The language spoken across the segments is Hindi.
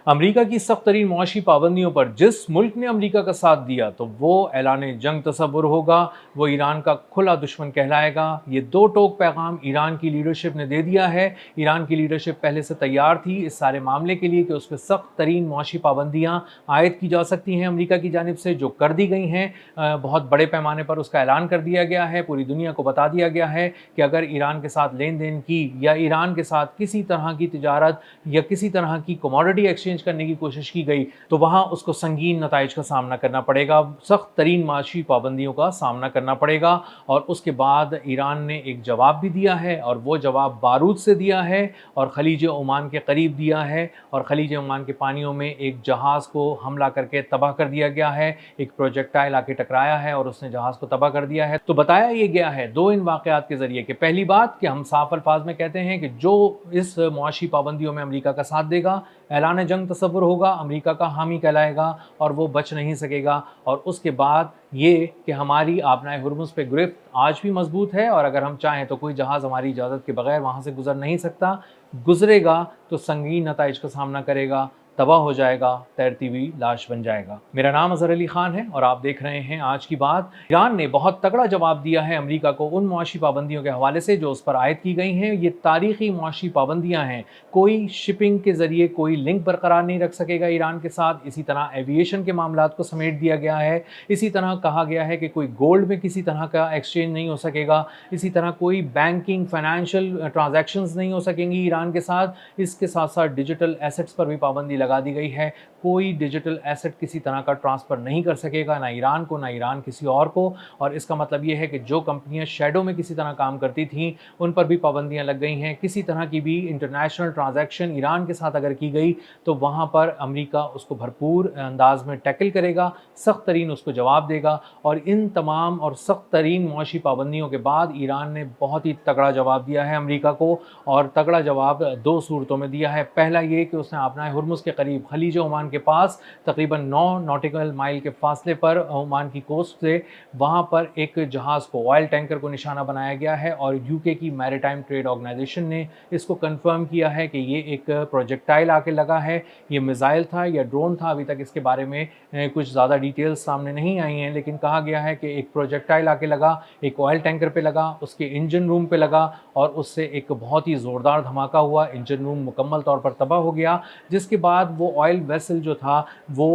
अमेरिका की सख्त तरीन मुआशी पाबंदियों पर जिस मुल्क ने अमेरिका का साथ दिया तो वो ऐलान जंग तसव्वुर होगा, वो ईरान का खुला दुश्मन कहलाएगा। ये दो टोक पैगाम ईरान की लीडरशिप ने दे दिया है। ईरान की लीडरशिप पहले से तैयार थी इस सारे मामले के लिए कि उस पर सख्त तरीन मुआशी पाबंदियाँ आयद की जा सकती हैं अमेरिका की जानिब से, जो कर दी गई हैं। बहुत बड़े पैमाने पर उसका ऐलान कर दिया गया है, पूरी दुनिया को बता दिया गया है कि अगर ईरान के साथ लेन देन की या ईरान के साथ किसी तरह की तिजारत या किसी तरह की कमोडिटी एक्सचेंज करने की कोशिश की गई तो वहां उसको संगीन नताइज का सामना करना पड़ेगा, सख्त तरीन माशी पाबंदियों का सामना करना पड़ेगा। और उसके बाद ईरान ने एक जवाब भी दिया है और वो जवाब बारूद से दिया है और खलीज ओमान के करीब दिया है। और खलीज ओमान के पानियों में एक जहाज़ को हमला करके तबाह कर दिया गया है, एक प्रोजेक्टाइल आके टकराया है और उसने जहाज़ को तबाह कर दिया है। तो बताया ये गया है दो इन वाक़यात के ज़रिए कि पहली बात कि हम साफ अल्फाज में कहते हैं कि जो इस मुआशी पाबंदियों में अमेरिका का साथ देगा, ऐलान जंग तसव्वुर होगा, अमेरिका का हामी कहलाएगा और वो बच नहीं सकेगा। और उसके बाद ये कि हमारी आबनाए हुर्मुज़ पे गिरफ्त आज भी मजबूत है और अगर हम चाहें तो कोई जहाज़ हमारी इजाज़त के बगैर वहाँ से गुजर नहीं सकता। गुजरेगा तो संगीन नताइज का सामना करेगा, तबाह हो जाएगा, तैरती हुई लाश बन जाएगा। मेरा नाम अज़हर अली ख़ान है और आप देख रहे हैं आज की बात। ईरान ने बहुत तगड़ा जवाब दिया है अमेरिका को उन मुआशी पाबंदियों के हवाले से जो उस पर आयद की गई हैं। ये तारीख़ी मुआशी पाबंदियाँ हैं, कोई शिपिंग के ज़रिए कोई लिंक बरकरार नहीं रख सकेगा ईरान के साथ। इसी तरह एविएशन के मामलात को समेट दिया गया है। इसी तरह कहा गया है कि कोई गोल्ड में किसी तरह का एक्सचेंज नहीं हो सकेगा। इसी तरह कोई बैंकिंग फाइनेंशियल ट्रांजैक्शंस नहीं हो सकेंगी ईरान के साथ। इसके साथ साथ डिजिटल एसेट्स पर भी पाबंदी लगा दी गई है। कोई डिजिटल एसेट किसी तरह का ट्रांसफ़र नहीं कर सकेगा, ना ईरान को ना ईरान किसी और को। और इसका मतलब ये है कि जो कंपनियां शैडो में किसी तरह काम करती थीं उन पर भी पाबंदियां लग गई हैं। किसी तरह की भी इंटरनेशनल ट्रांजैक्शन ईरान के साथ अगर की गई तो वहाँ पर अमेरिका उसको भरपूर अंदाज में टैकल करेगा, सख्त तरीन उसको जवाब देगा। और इन तमाम और सख्त तरीन मुआशी पाबंदियों के बाद ईरान ने बहुत ही तगड़ा जवाब दिया है अमेरिका को, और तगड़ा जवाब दो सूरतों में दिया है। पहला ये कि उसने आबनाए हुर्मुज़ के करीब खलीज ओमान के पास तकरीबन 9 नॉटिकल माइल के फासले पर ओमान की कोस्ट से वहाँ पर एक जहाज़ को, ऑयल टैंकर को निशाना बनाया गया है और यूके की मैरीटाइम ट्रेड ऑर्गेनाइजेशन ने इसको कंफर्म किया है कि ये एक प्रोजेक्टाइल आके लगा है। ये मिसाइल था या ड्रोन था, अभी तक इसके बारे में कुछ ज़्यादा डिटेल्स सामने नहीं आई हैं, लेकिन कहा गया है कि एक प्रोजेक्टाइल आके लगा, एक ऑयल टैंकर पे लगा, उसके इंजन रूम पे लगा और उससे एक बहुत ही ज़ोरदार धमाका हुआ। इंजन रूम मुकम्मल तौर पर तबाह हो गया, जिसके बाद वो ऑयल वेसल जो था वो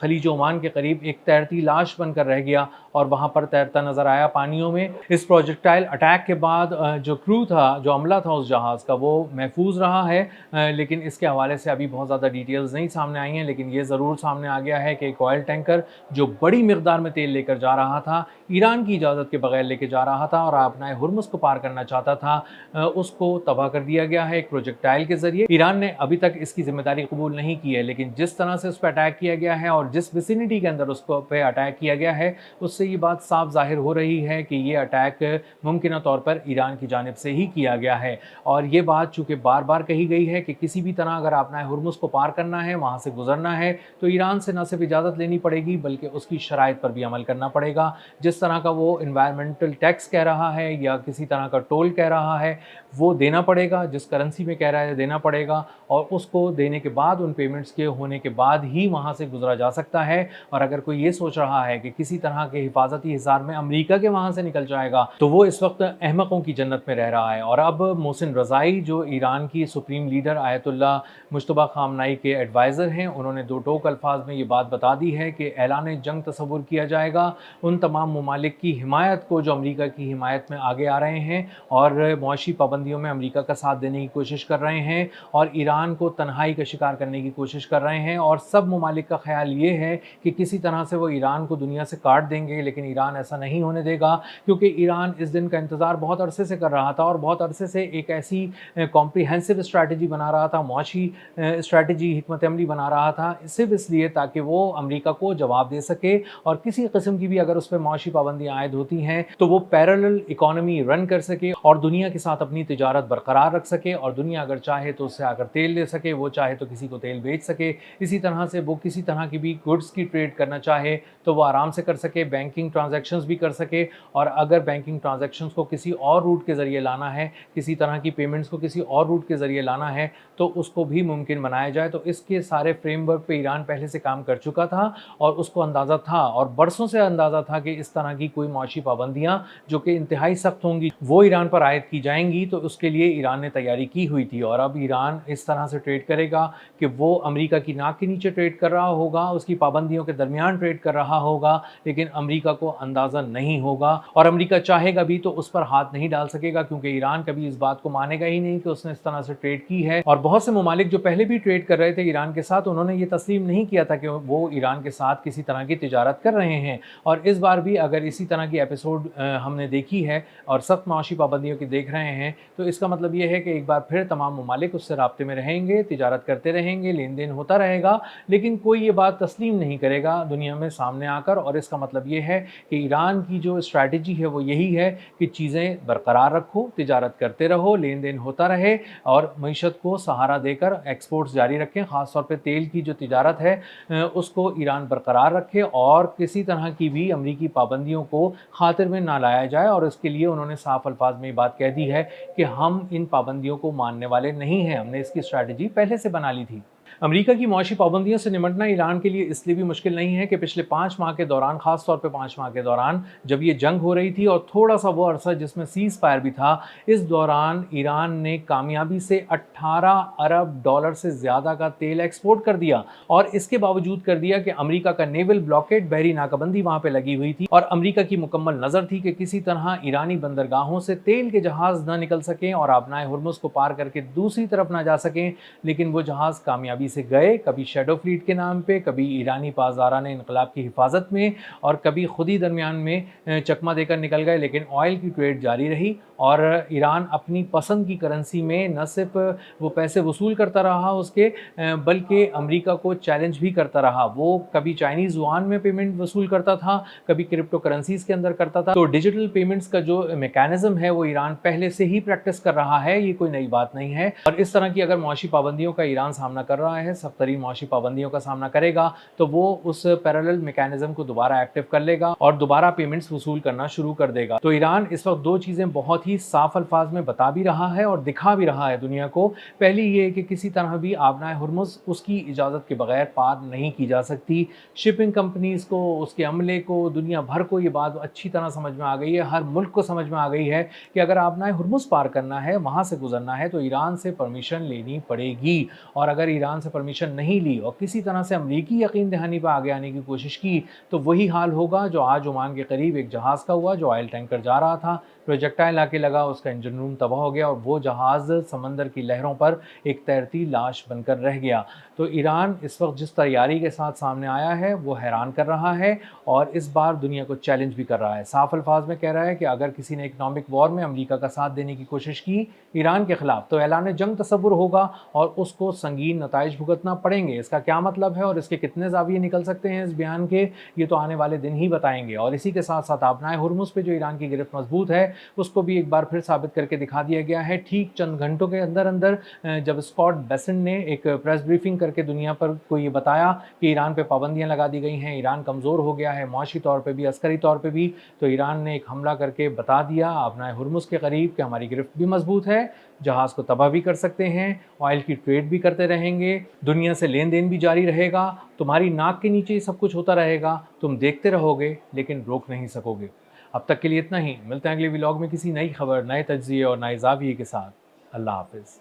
खलीज ओमान के करीब एक तैरती लाश बनकर रह गया और वहाँ पर तैरता नज़र आया पानियों में। इस प्रोजेक्टाइल अटैक के बाद जो क्रू था, जो अमला था उस जहाज़ का, वो महफूज रहा है। लेकिन इसके हवाले से अभी बहुत ज़्यादा डिटेल्स नहीं सामने आई हैं, लेकिन ये ज़रूर सामने आ गया है कि एक ऑयल टैंकर जो बड़ी मिकदार में तेल लेकर जा रहा था, ईरान की इजाज़त के बगैर लेके जा रहा था और अपना हुर्मुज़ को पार करना चाहता था, उसको तबाह कर दिया गया है एक प्रोजेक्टाइल के ज़रिए। ईरान ने अभी तक इसकी जिम्मेदारी कबूल नहीं की है, लेकिन जिस तरह से उस पर अटैक किया गया है और जिस विसिनिटी के अंदर उसको पे अटैक किया गया है, उससे ये बात साफ जाहिर हो रही है कि ये अटैक मुमकिन तौर पर ईरान की जानिब से ही किया गया है। और ये बात चूँकि बार बार कही गई है कि किसी भी तरह अगर अपना हुर्मुज़ को पार करना है, वहाँ से गुजरना है, तो ईरान से न सिर्फ इजाज़त लेनी पड़ेगी बल्कि उसकी शराइत पर भी अमल करना पड़ेगा। जिस तरह का वो इन्वायरमेंटल टैक्स कह रहा है या किसी तरह का टोल कह रहा है, वो देना पड़ेगा, जिस करेंसी में कह रहा है देना पड़ेगा। और उसको देने के बाद, उन पेमेंट्स के होने के बाद ही वहाँ से गुजरा जा सकता है। और अगर कोई ये सोच रहा है कि किसी तरह के हिफाजती हिसार में अमेरिका के वहाँ से निकल जाएगा, तो वो इस वक्त अहमकों की जन्नत में रह रहा है। और अब मोहसिन रज़ाई जो ईरान की सुप्रीम लीडर आयतुल्लाह मुज्तबा ख़ामनाई के एडवाइज़र हैं, उन्होंने दो टोक अल्फाज में ये बात बता दी है कि ऐलान जंग तसव्वुर किया जाएगा उन तमाम ममालिक की हिमायत को जो अमेरिका की हिमायत में आगे आ रहे हैं और मुआशी पाबंदियों में अमेरिका का साथ देने की कोशिश कर रहे हैं और ईरान को तन्हाई का शिकार करने की कोशिश कर रहे हैं। और सब ममालिक का ख्याल ये है कि किसी तरह से वो ईरान को दुनिया से काट देंगे, लेकिन ईरान ऐसा नहीं होने देगा, क्योंकि ईरान इस दिन का इंतज़ार बहुत अरसे से कर रहा था और बहुत अरसे से एक ऐसी कॉम्प्रिहेंसिव स्ट्रैटेजी बना रहा था, मुआशी स्ट्रैटेजी, हिकमत अमली बना रहा था, सिर्फ इसलिए ताकि वो अमेरिका को जवाब दे सके। और किसी किस्म की भी अगर उस पर मुआशी पाबंदियाँ आयद होती हैं तो वो पैरेलल इकोनॉमी रन कर सके और दुनिया के साथ अपनी तिजारत बरकरार रख सके। और दुनिया अगर चाहे तो उससे आकर तेल ले सके, वो चाहे तो किसी को तेल बेच सके। इसी तरह से वो किसी तरह की भी गुड्स की ट्रेड करना चाहे तो वो आराम से कर सके। बैंक बैंकिंग ट्रांजैक्शंस भी कर सके, और अगर बैंकिंग ट्रांजैक्शंस को किसी और रूट के ज़रिए लाना है, किसी तरह की पेमेंट्स को किसी और रूट के ज़रिए लाना है, तो उसको भी मुमकिन बनाया जाए। तो इसके सारे फ्रेमवर्क पे ईरान पहले से काम कर चुका था और उसको अंदाज़ा था, और बरसों से अंदाज़ा था कि इस तरह की कोई मुआशी पाबंदियाँ जो कि इंतहाई सख्त होंगी वो ईरान पर आयद की जाएंगी। तो उसके लिए ईरान ने तैयारी की हुई थी, और अब ईरान इस तरह से ट्रेड करेगा कि वो अमेरिका की नाक के नीचे ट्रेड कर रहा होगा, उसकी पाबंदियों के दरमियान ट्रेड कर रहा होगा, लेकिन अमेरिका को अंदाज़ा नहीं होगा, और अमेरिका चाहेगा भी तो उस पर हाथ नहीं डाल सकेगा, क्योंकि ईरान कभी इस बात को मानेगा ही नहीं कि उसने इस तरह से ट्रेड की है। और बहुत से ममालिक जो पहले भी ट्रेड कर रहे थे ईरान के साथ, उन्होंने ये तस्लीम नहीं किया था कि वो ईरान के साथ किसी तरह की तिजारत कर रहे हैं। और इस बार भी अगर इसी तरह की एपिसोड हमने देखी है और सख्त माशी पाबंदियों की देख रहे हैं, तो इसका मतलब ये है कि एक बार फिर तमाम ममालिक उससे राब्ते में रहेंगे, तिजारत करते रहेंगे, लेन देन होता रहेगा, लेकिन कोई ये बात तस्लीम नहीं करेगा दुनिया में सामने आकर। और इसका मतलब ये है कि ईरान की जो स्ट्रैटेजी है वो यही है कि चीज़ें बरकरार रखो, तिजारत करते रहो, लेन देन होता रहे, और मईशत को सहारा देकर एक्सपोर्ट्स जारी रखें। ख़ासतौर पर तेल की जो तिजारत है उसको ईरान बरकरार रखे, और किसी तरह की भी अमरीकी पाबंदियों को खातिर में ना लाया जाए। और इसके लिए उन्होंने साफ अल्फाज में ये बात कह दी है कि हम इन पाबंदियों को मानने वाले नहीं हैं, हमने इसकी स्ट्रैटेजी पहले से बना ली थी। अमेरिका की मुआशी पाबंदियों से निमटना ईरान के लिए इसलिए भी मुश्किल नहीं है कि पिछले 5 माह के दौरान, ख़ास तौर पे 5 माह के दौरान जब ये जंग हो रही थी और थोड़ा-सा वो अरसा जिसमें सीज़ फायर भी था, इस दौरान ईरान ने कामयाबी से 18 अरब डॉलर से ज़्यादा का तेल एक्सपोर्ट कर दिया, और इसके बावजूद कर दिया कि अमेरिका का नेवल ब्लॉकेड, बहरी नाकाबंदी वहाँ पे लगी हुई थी, और अमेरिका की मुकम्मल नज़र थी कि किसी तरह ईरानी बंदरगाहों से तेल के जहाज़ न निकल सकें और आबनाए हुर्मुज़ को पार करके दूसरी तरफ ना जा सकें। लेकिन वो जहाज़ कामयाबी से गए, कभी शैडो फ्लीट के नाम पे, कभी ईरानी पासदाराने इनकलाब की हिफाजत में, और कभी खुद ही दरमियान में चकमा देकर निकल गए। लेकिन ऑयल की ट्रेड जारी रही, और ईरान अपनी पसंद की करेंसी में न सिर्फ वो पैसे वसूल करता रहा उसके, बल्कि अमेरिका को चैलेंज भी करता रहा। वो कभी चाइनीज़ युआन में पेमेंट वसूल करता था, कभी क्रिप्टो करेंसीज के अंदर करता था। तो डिजिटल पेमेंट्स का जो मैकेनिज्म है वो ईरान पहले से ही प्रैक्टिस कर रहा है, ये कोई नई बात नहीं है। और इस तरह की अगर मुआशी पाबंदियों का ईरान सामना कर रहा है, सख्त तरीन मुआशी पाबंदियों का सामना करेगा, तो वो उस पैरेलल मैकेनिज्म को दोबारा एक्टिव कर लेगा और दोबारा पेमेंट्स वसूल करना शुरू कर देगा। तो ईरान इस वक्त दो चीज़ें बहुत ही साफ अल्फाज में बता भी रहा है और दिखा भी रहा है दुनिया को। पहली ये कि किसी तरह भी आबनाए हुर्मुज़ उसकी इजाज़त के बगैर पार नहीं की जा सकती। शिपिंग कंपनीज़ को, उसके अमले को, दुनिया भर को ये बात अच्छी तरह समझ में आ गई है, हर मुल्क को समझ में आ गई है कि अगर आबनाए हुर्मुज़ पार करना है, वहाँ से गुजरना है, तो ईरान से परमिशन लेनी पड़ेगी। और अगर ईरान से परमिशन नहीं ली और किसी तरह से अमरीकी यकीन दहानी पर आगे आने की कोशिश की, तो वही हाल होगा जो आज ओमान के करीब एक जहाज़ का हुआ, जो ऑयल टैंकर जा रहा था, प्रोजेक्टाइल आके लगा, उसका इंजन रूम तबाह हो गया और वो जहाज़ समंदर की लहरों पर एक तैरती लाश बनकर रह गया। तो ईरान इस वक्त जिस तैयारी के साथ सामने आया है वो हैरान कर रहा है, और इस बार दुनिया को चैलेंज भी कर रहा है। साफ अल्फाज में कह रहा है कि अगर किसी ने इकनॉमिक वॉर में अमेरिका का साथ देने की कोशिश की ईरान के खिलाफ, तो ऐलान जंग तसव्वुर होगा और उसको संगीन नताइज भुगतना पड़ेंगे। इसका क्या मतलब है और इसके कितने ज़ाविये निकल सकते हैं इस बयान के, ये तो आने वाले दिन ही बताएंगे। और इसी के साथ साथ आबनाए हुर्मुज़ पे जो ईरान की गिरफ्त मजबूत है, उसको भी एक बार फिर साबित करके दिखा दिया गया है। ठीक चंद घंटों के अंदर अंदर जब स्कॉट बेसेंट ने एक प्रेस ब्रीफिंग करके दुनिया पर को ये बताया कि ईरान पे पाबंदियां लगा दी गई हैं, ईरान कमज़ोर हो गया है मुआशी तौर पे भी, अस्करी तौर पे भी, तो ईरान ने एक हमला करके बता दिया आबनाए हुर्मुज़ के करीब कि हमारी गिरफ्त भी मजबूत है, जहाज़ को तबाह भी कर सकते हैं, ऑयल की ट्रेड भी करते रहेंगे, दुनिया से लेन देन भी जारी रहेगा, तुम्हारी नाक के नीचे ही सब कुछ होता रहेगा, तुम देखते रहोगे लेकिन रोक नहीं सकोगे। अब तक के लिए इतना ही। मिलते हैं अगले व्लॉग में किसी नई खबर, नए तज्ज़िये और नए ज़ाविये के साथ। अल्लाह हाफ़िज़।